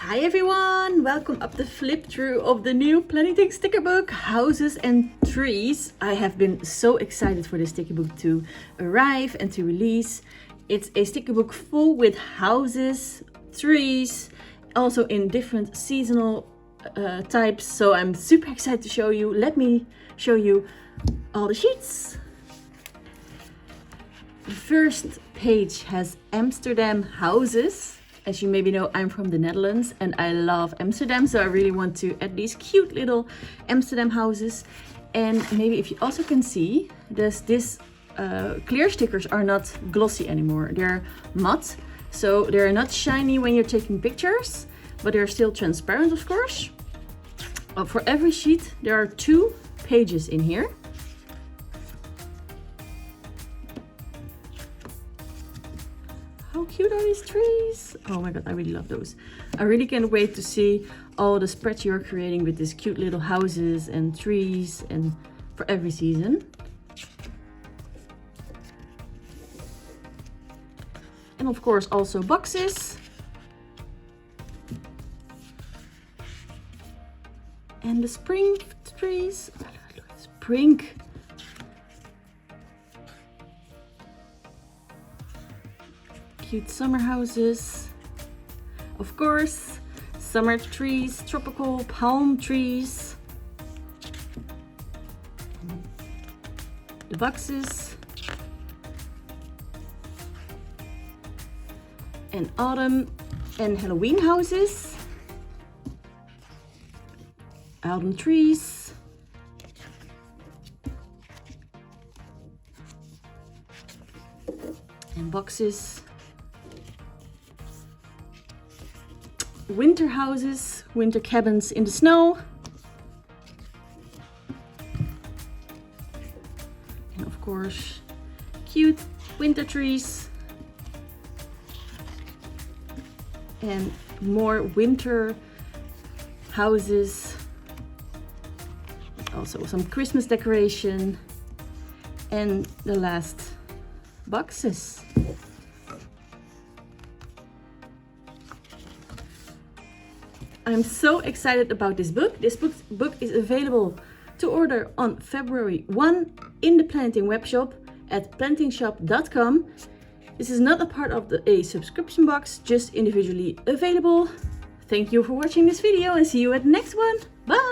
Hi everyone! Welcome up the flip through of the new Planything sticker book, Houses and Trees. I have been so excited for this sticker book to arrive and to release. It's a sticker book full with houses, trees, also in different seasonal types. So I'm super excited to show you. Let me show you all the sheets. The first page has Amsterdam Houses. As you maybe know, I'm from the Netherlands and I love Amsterdam, so I really want to add these cute little Amsterdam houses. And maybe if you also can see, this clear stickers are not glossy anymore. They're matte, so they're not shiny when you're taking pictures, but they're still transparent, of course. For every sheet, there are 2 pages in here. How cute are these trees? Oh my god, I really love those. I really can't wait to see all the spreads you're creating with these cute little houses and trees and for every season. And of course also boxes. And the spring trees. Spring. Cute summer houses, of course, summer trees, tropical palm trees, the boxes, and autumn and Halloween houses, autumn trees, and boxes. Winter houses, winter cabins in the snow. And of course, cute winter trees. And more winter houses. Also some Christmas decoration. And the last boxes. I'm so excited about this book. This book is available to order on February 1 in the Planything webshop at planythingshop.com. This is not a part of a subscription box, just individually available. Thank you for watching this video and see you at the next one. Bye!